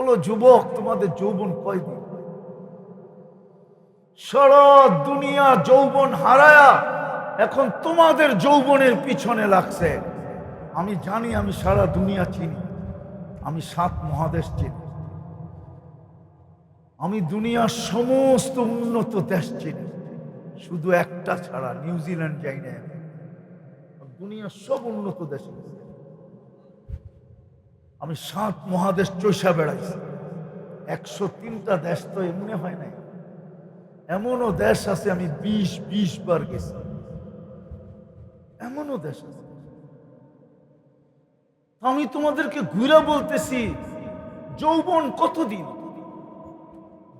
বলো যুবক, তোমাদের যৌবন কয়দিন? সারা দুনিয়া যৌবন হারায়া এখন তোমাদের যৌবনের পিছনে লাগছে। আমি জানি, আমি সারা দুনিয়া চিনি, আমি 7 মহাদেশ চিনি, আমি দুনিয়ার সমস্ত উন্নত দেশ চিনি, শুধু একটা ছাড়া, নিউজিল্যান্ড যাই না। দুনিয়ার সব উন্নত দেশ আমি 7 মহাদেশ চৈষা বেড়াইছি। 103টা দেশ তো এমনি হয় নাই, এমনও দেশ আছে আমি 20 বার গেছি, এমনও দেশ আছে। আমি তোমাদেরকে ঘুরে বলতেছি, যৌবন কতদিন?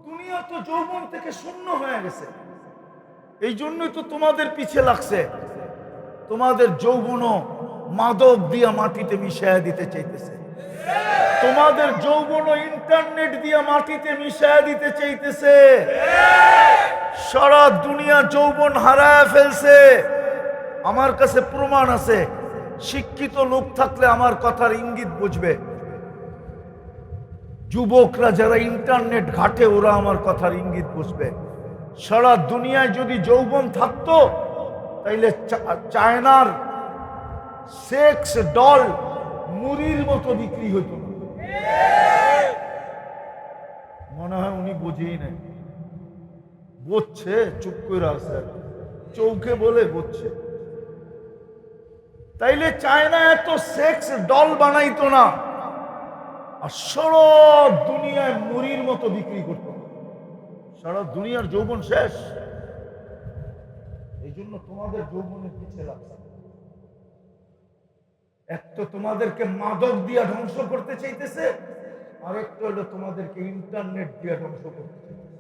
দুনিয়া তো যৌবন থেকে শূন্য হয়ে গেছে। এই জন্যই তো তোমাদের পিছে লাগছে। তোমাদের যৌবনও মাদক দিয়া মাটিতে মিশাইয়া দিতে চাইতেছে। তোমাদের যৌবনও ইন্টারনেট দিয়া মাটিতে মিশাইয়া দিতে চাইতেছে। সারা দুনিয়া যৌবন হারায় ফেলছে। আমার কাছে প্রমাণ আছে। শিক্ষিত লোক থাকলে আমার কথার ইঙ্গিত বুঝবে। যুবকরা যারা ইন্টারনেট ঘাটে ওরা আমার কথার ইঙ্গিত বুঝবে। সারা দুনিয়ায় যদি যৌবন থাকতো তাইলে চায়নার সেক্স ডল মুড়ির মতো বিক্রি হতো না। মনে হয় উনি বুঝেই নাই, বুঝছে, চুপ করে আছে, চৌকে বলে বুঝছে। তাইলে চায়না এত সেক্স ডল বানাইতো না, আর সারা দুনিয়ায় মুড়ির মতো বিক্রি করত। সারা দুনিয়ার যৌবন শেষ। এই জন্য তোমাদের যৌবনের পিছিয়ে লাগছে। এক তো তোমাদেরকে মাদক দিয়া ধ্বংস করতে চাইতেছে, আর একটা হলো তোমাদেরকে ইন্টারনেট দিয়া ধ্বংস করতে চাইতেছে।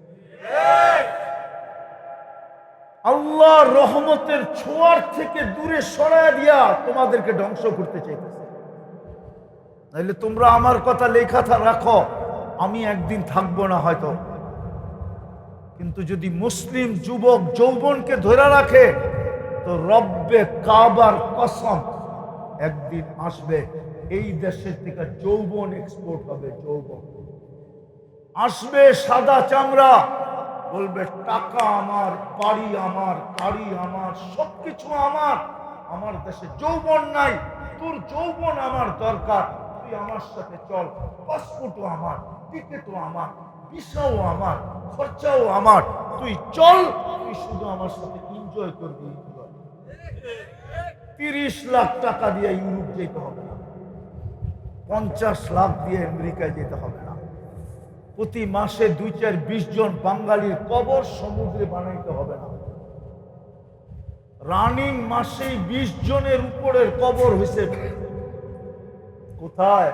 আল্লাহর রহমতের ছোঁয়ার থেকে দূরে সরায় দিয়া তোমাদেরকে ধ্বংস করতে চাইতেছে। নাইলে তোমরা আমার কথা লেখা রাখো, আমি একদিন থাকবো না হয়তো, কিন্তু যদি মুসলিম যুবক যৌবনকে ধরে রাখে তো রব্বে কাবার কসম একদিন আসবে এই দেশের থেকে যৌবন এক্সপোর্ট হবে। যৌবন আসবে, সাদা চামড়া, বলবে টাকা আমার, বাড়ি আমার, গাড়ি আমার, সবকিছু আমার। আমার দেশে যৌবন নাই, তোর যৌবন আমার দরকার, তুই আমার সাথে চল। পাসপোর্টও আমার, টিকিটও আমার, ভিসাও আমার, খরচাও আমার, তুই চল, তুই শুধু আমার সাথে এনজয় করবি। 30 লাখ টাকা দিয়ে ইউরোপ যেতে হবে না, 50 লাখ দিয়ে আমেরিকায় যেতে হবে না, প্রতি মাসে 2-4-20 জন বাঙালির কবর সমুদ্রে বানাইতে হবে না। রানিং মাসেই 20 জনের উপরের কবর হয়েছে কোথায়?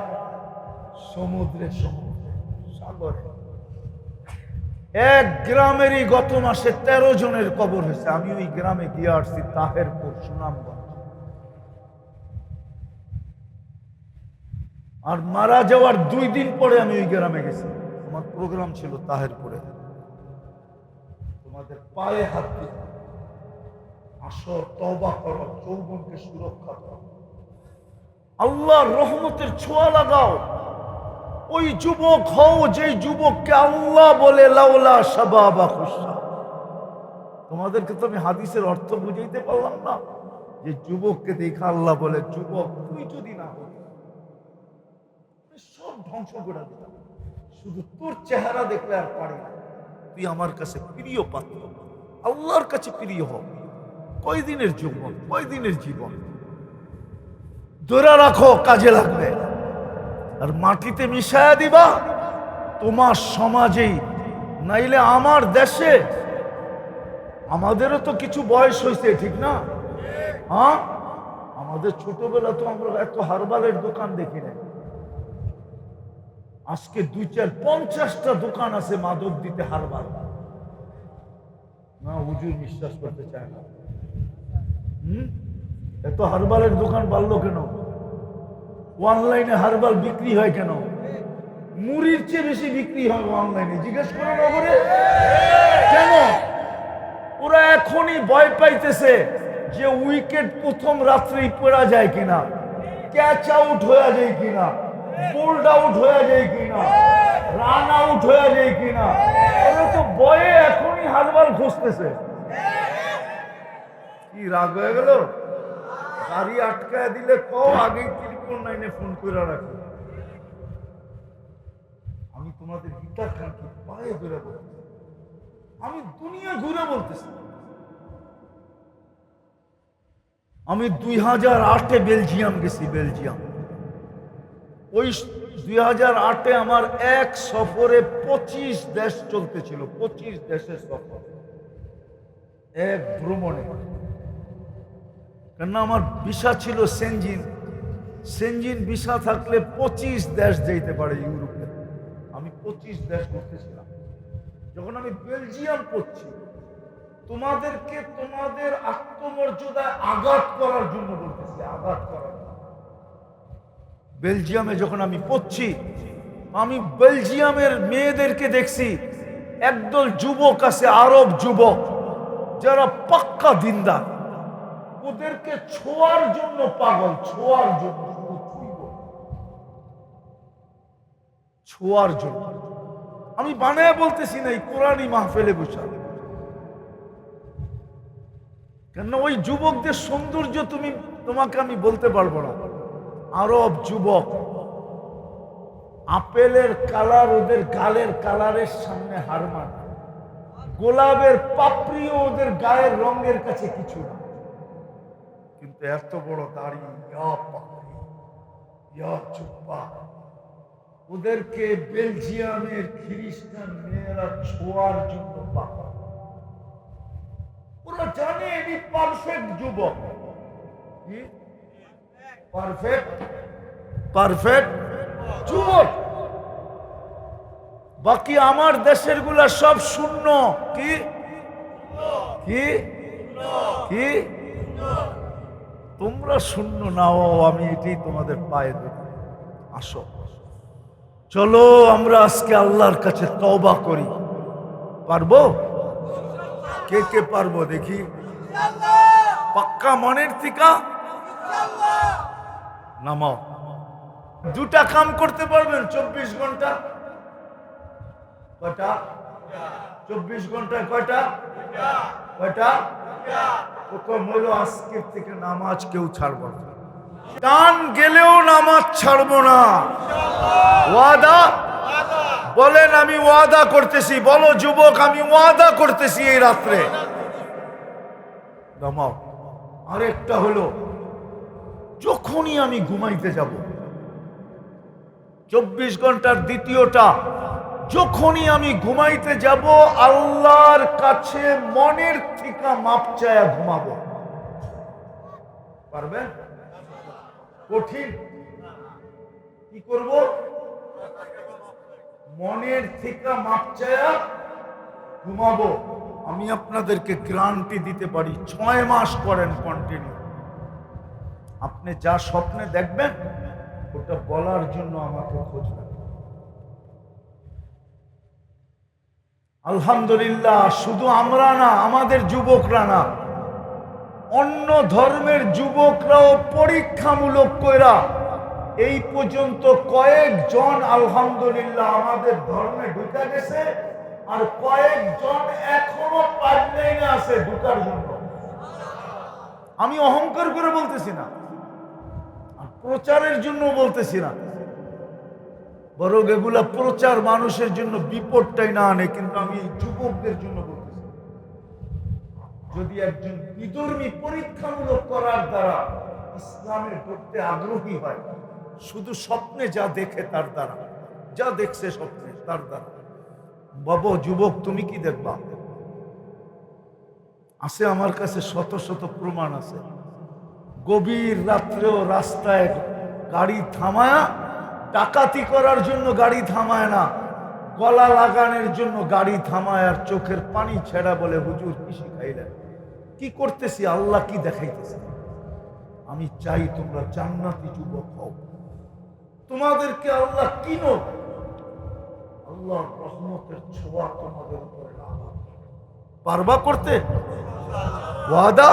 সমুদ্রে, সমুদ্রে, সাগরে। এক গ্রামেরই গত মাসে 13 জনের কবর হয়েছে। আমি ওই গ্রামে গিয়ে আসছি, তাহেরপুর, সুনামগঞ্জ। আর মারা যাওয়ার 2 দিন পরে আমি ওই গ্রামে গেছি, আমার প্রোগ্রাম ছিল তাহেরপুরে। তোমাদের পায়ে হাত দিয়ে আসো, তওবা করো, যৌবনকে সুরক্ষা করো, আল্লাহর রহমতের ছোঁয়া লাগাও। ওই যুবক হও যে যুবককে আল্লাহ বলে লাউলা শাবাবা খুশা। তোমাদেরকে তো আমি হাদিসের অর্থ বুঝাইতে পারলাম না, যে যুবককে দেখা আল্লাহ বলে যুবক তুই যদি না হতি সব ধ্বংস করে দিতাম, শুধু তোর চেহারা দেখলে আর পারি না। তুই আমার কাছে প্রিয় পাত্র, আল্লাহর কাছে প্রিয় হ। কয়দিনের যৌবন, কয়দিনের জীবন, ধরে রাখো, কাজে লাগবে। আর মাটিতে মিশায়া দিবা তোমার সমাজেই, নাইলে আমার দেশে। আমাদেরও তো কিছু বয়স হয়েছে, ঠিক না? হ্যাঁ, আমাদের ছোটবেলা তো আমরা এত হারবালের দোকান দেখি না। আজকে 2-4-50টা দোকান আছে মাদক দিতে, হারবাল না। হুজুর বিশ্বাস করতে চায় না। এত হারবালের দোকান বাড়লো কেন? অনলাইনে হারবাল বিক্রি হয় কেন? মুড়ির চেয়ে বেশি বিক্রি হয় অনলাইনে। জিজ্ঞেস করো নগরে কেন? ওরা এখনই ভয় পাইতেছে যে উইকেট প্রথম রাত্রেই পড়া যায় কিনা, ক্যাচ আউট হয়ে যায় কিনা, বোল্ড আউট হয়ে যায় কিনা। হয়ে যায় কিনা, ওরা তো বয়ে এখনই হারবাল খুঁজতেছে। কি রাগ হয়ে গেল? গাড়ি আটকায় দিলে কও, আগেই টেলিফোন লাইনে ফোন করে রাখো। আমি তোমাদের হিতার খানকে পায়ে ধরে বলতেছি, আমি দুনিয়া ঘুরে বলতেছি। আমি 2008-এ বেলজিয়াম গেছি। বেলজিয়াম ওই 2008-এ আমার এক সফরে 25 দেশ চলতেছিল, 25 দেশের সফর এক ভ্রমণে। কেননা আমার ভিসা ছিল সেনজিন। সেনজিন ভিসা থাকলে 25 দেশ যেতে পারে ইউরোপে। আমি 25 দেশ ঘুরতেছিলাম। যখন আমি বেলজিয়াম করছি, তোমাদেরকে তোমাদের আত্মমর্যাদায় আঘাত করার জন্য বলতেছি, আঘাত করার জন্য। বেলজিয়ামে যখন আমি পড়ছি, আমি বেলজিয়ামের মেয়েদেরকে দেখছি, একদল যুবক আছে, আরব যুবক, যারা পাক্কা দিনদার, ওদেরকে ছোঁয়ার জন্য পাগল, ছোঁয়ার জন্য, ছোঁয়ার জন্য। আমি বানায় বলতেছি না, এই কোরআনি মাহফিলে বসা। কেন ওই যুবকদের সৌন্দর্য তোমাকে আমি বলতে পারবো না। আরব যুবক, আপেলের কালার ওদের গালের কালারের সামনে হার মানে, গোলাপের পাপড়িও ওদের গায়ের রঙের কাছে কিছু না। কিন্তু এত বড় দাড়ি, ওদেরকে বেলজিয়ামের খ্রিস্টান মেয়েরা ছোঁয়ার জন্য পাগল। ওরা জানে এটি পারফেক্ট যুবক, পারফেক্ট পারফেক্ট যুবক। বাকি আমার দেশের গুলা সব শূন্য। কি কি কি তোমরা শূন্য নাও, আমি এটাই তোমাদের পায়ে দেব। আসো, চলো আমরা আজকে আল্লাহর কাছে তওবা করি। পারবো? কে কে পারবো দেখি? পাক্কা মনের থেকে নামাও। দুটা কাম করতে পারবেন 24 ঘন্টা? কয়টা? 24 ঘন্টায় কয়টা? কয়টা? আজকের থেকে নামাজ কেউ ছাড়বো না, টান গেলেও নামাজ ছাড়বো না। ওয়াদা বলেন, আমি ওয়াদা করতেছি। বলো যুবক, আমি ওয়াদা করতেছি এই রাত্রে নামাও। আরেকটা হলো, যখনই আমি ঘুমাইতে যাব, 24 ঘন্টার দ্বিতীয়টা, যখনই আমি ঘুমাইতে যাব, আল্লাহর কাছে মনের থেকে মাপ চায়া ঘুমাবো। পারবেন? কঠিন? কি করব? মনের থেকে মাপ চায়া ঘুমাবো। আমি আপনাদেরকে গ্যারান্টি দিতে পারি, 6 মাস করেন কন্টিনিউ, আপনি যা স্বপ্নে দেখবেন ওটা বলার জন্য আমাকে খোঁজ রাখবেন। আলহামদুলিল্লাহ, শুধু আমরা না, আমাদের যুবকরা না, অন্য ধর্মের যুবকরাও পরীক্ষামূলক কইরা এই পর্যন্ত কয়েকজন আলহামদুলিল্লাহ আমাদের ধর্মে ঢুকে গেছে, আর কয়েকজন এখনো পাইপলাইনে আছে ঢুকার জন্য। আমি অহংকার করে বলতেছি না, আর প্রচারের জন্য বলতেছি না, বরং এগুলা প্রচার মানুষের জন্য বিপদটাই না আনে। কিন্তু আমি এই যুবকদের জন্য বলতেছি, যদি একজন বিধর্মী পরীক্ষামূলক করার দ্বারা ইসলামে ঢুকতে আগ্রহী হয়, শুধু স্বপ্নে যা দেখে তার দ্বারা, যা দেখছে স্বপ্নে তার দ্বারা, বাবা যুবক তুমি কি দেখবা? আছে আমার কাছে শত শত প্রমাণ আছে। গভীর রাত্রেও রাস্তায় গাড়ি থামায়া, ডাকাতি করার জন্য গাড়ি থামায় না, গলা লাগানোর জন্য গাড়ি থামায়, আর চোখের পানি ছেড়া বলে হুজুর কি শিখাইলেন? কি করতেছি? আল্লাহ কি দেখাইতেছে? আমি চাই তোমরা জান্নাতি যুবক হও, তোমাদেরকে আল্লাহ কিনো, আল্লাহর রহমতের ছোঁয়া তোমাদের উপরে লাগাবে। পারবা করতে? ওয়াদা?